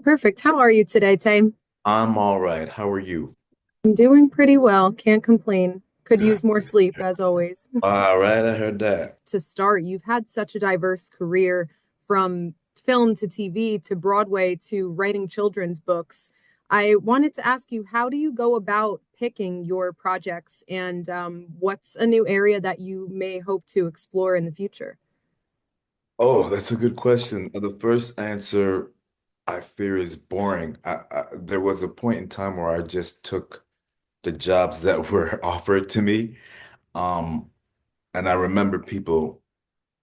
Perfect. How are you today, Tay? I'm all right. How are you? I'm doing pretty well. Can't complain. Could use Good. more sleep, as always. All right, I heard that. To start, you've had such a diverse career from film to TV to Broadway to writing children's books. I wanted to ask you, how do you go about picking your projects and what's a new area that you may hope to explore in the future? Oh, that's a good question. The first answer I fear is boring. There was a point in time where I just took the jobs that were offered to me. Um, and I remember people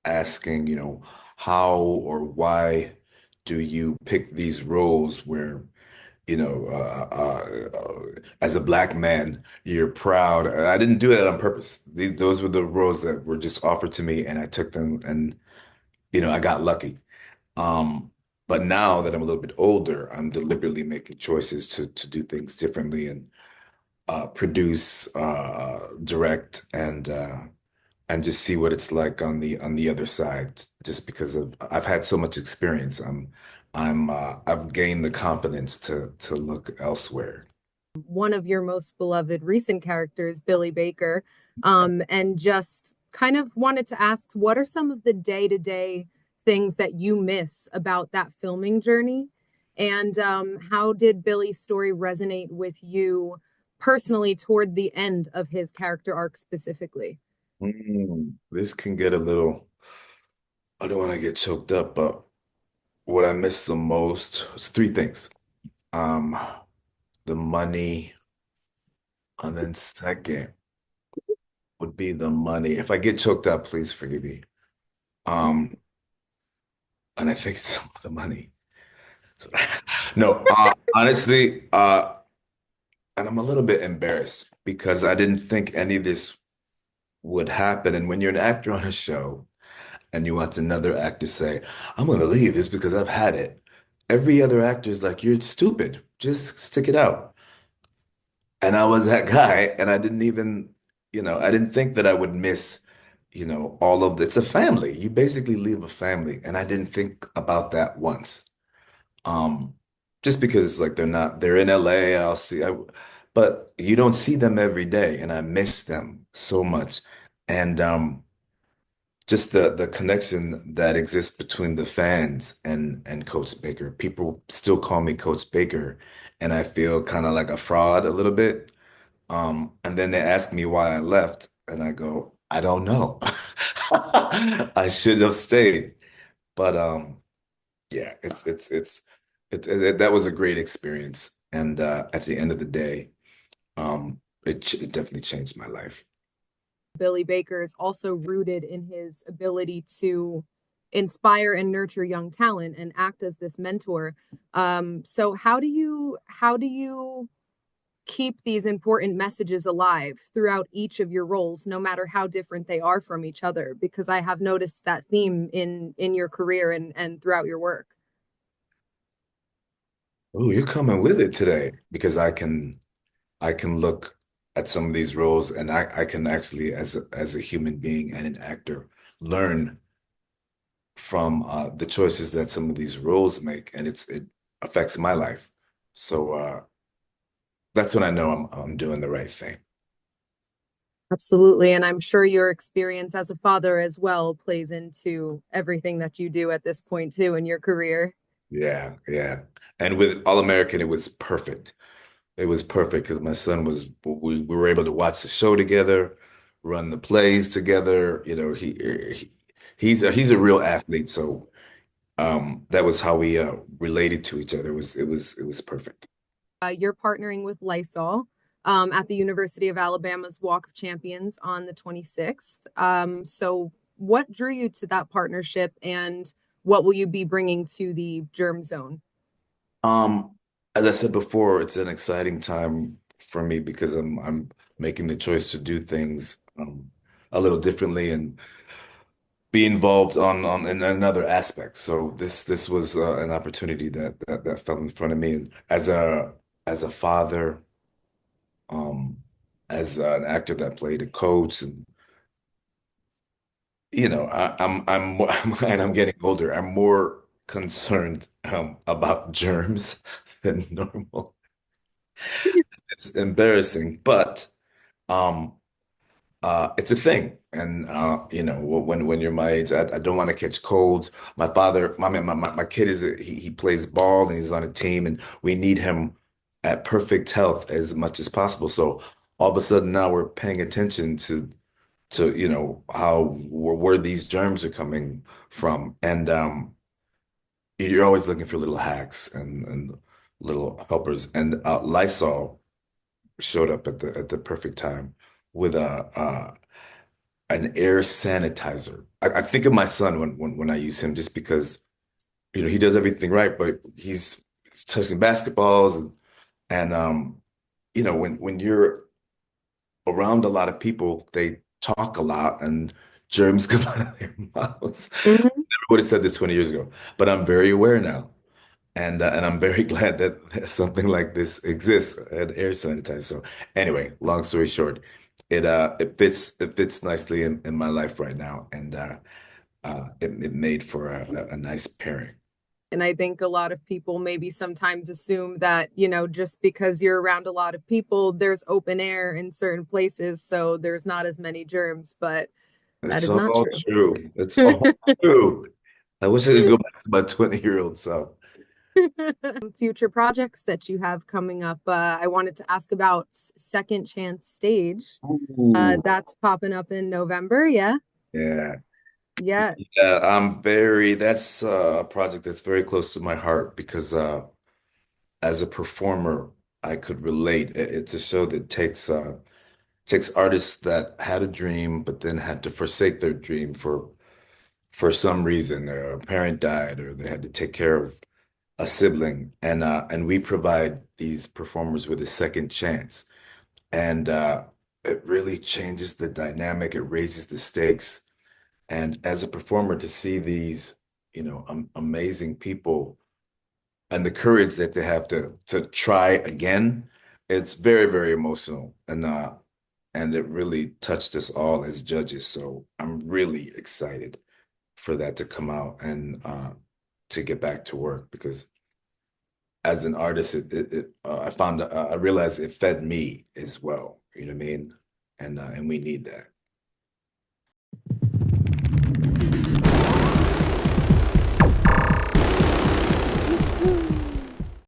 asking, how or why do you pick these roles where as a black man, you're proud. I didn't do that on purpose. Those were the roles that were just offered to me, and I took them, and I got lucky. Um, but now that I'm a little bit older, I'm deliberately making choices to do things differently and produce, direct, and just see what it's like on the other side. Just because I've had so much experience, I've gained the confidence to look elsewhere. One of your most beloved recent characters, Billy Baker, and just kind of wanted to ask what are some of the day-to-day things that you miss about that filming journey? And how did Billy's story resonate with you personally toward the end of his character arc specifically? This can get a little, I don't want to get choked up, but what I miss the most is three things. Um, the money, and then second would be the money. If I get choked up, please forgive me. Um, and I think it's the money. So, no, honestly, and I'm a little bit embarrassed because I didn't think any of this would happen. And when you're an actor on a show and you want another actor to say, I'm going to leave this because I've had it. Every other actor is like, you're stupid. Just stick it out. And I was that guy, and I didn't even, I didn't think that I would miss, all of it's a family. You basically leave a family, and I didn't think about that once. Um, just because like they're in LA, but you don't see them every day, and I miss them so much. And just the connection that exists between the fans and Coach Baker. People still call me Coach Baker, and I feel kind of like a fraud a little bit. And then they ask me why I left, and I go, I don't know. I should have stayed. But yeah, that was a great experience. And at the end of the day, it definitely changed my life. Billy Baker is also rooted in his ability to inspire and nurture young talent and act as this mentor. So how do you keep these important messages alive throughout each of your roles, no matter how different they are from each other? Because I have noticed that theme in your career and throughout your work. Oh, you're coming with it today because I can look at some of these roles and I can actually as a human being and an actor learn from the choices that some of these roles make and it affects my life. So that's when I know I'm doing the right thing. Absolutely. And I'm sure your experience as a father as well plays into everything that you do at this point too in your career. Yeah, yeah. And with All American, it was perfect. It was perfect because my son was we were able to watch the show together, run the plays together. He's a real athlete, so that was how we related to each other. It was perfect. You're partnering with Lysol at the University of Alabama's Walk of Champions on the 26th. So, what drew you to that partnership, and what will you be bringing to the Germ Zone? Um, as I said before, it's an exciting time for me because I'm making the choice to do things a little differently and be involved on in another aspect. So this was an opportunity that fell in front of me, and as a father, um, as an actor that played a coach, and I'm and I'm getting older. I'm more concerned about germs than normal. It's embarrassing, but um, it's a thing. And when you're my age, I don't want to catch colds. My father, my kid he plays ball and he's on a team, and we need him at perfect health as much as possible. So all of a sudden now we're paying attention to how where these germs are coming from, and you're always looking for little hacks and little helpers. And Lysol showed up at the perfect time with a an air sanitizer. I think of my son when I use him just because he does everything right, but he's touching basketballs and when you're around a lot of people, they talk a lot and germs come out of their mouths. Mhm. Never would have said this 20 years ago, but I'm very aware now. And I'm very glad that something like this exists, an air sanitizer. So anyway, long story short, it fits nicely in my life right now, and it made for a nice pairing. And I think a lot of people maybe sometimes assume that, you know, just because you're around a lot of people, there's open air in certain places, so there's not as many germs, but that It's is not all true. true. It's all true. I wish I could go back to my 20-year-old self. Future projects that you have coming up. I wanted to ask about Second Chance Stage. Ooh, That's popping up in November. Yeah. yeah. Yeah. Yeah, that's a project that's very close to my heart because as a performer, I could relate. It's a show that takes artists that had a dream but then had to forsake their dream for some reason. A parent died or they had to take care of a sibling, and we provide these performers with a second chance. And it really changes the dynamic. It raises the stakes. And as a performer, to see these, amazing people and the courage that they have to try again, it's very, very emotional. And it really touched us all as judges. So I'm really excited for that to come out and to get back to work because as an artist, I realized it fed me as well. You know what I mean? And we need that.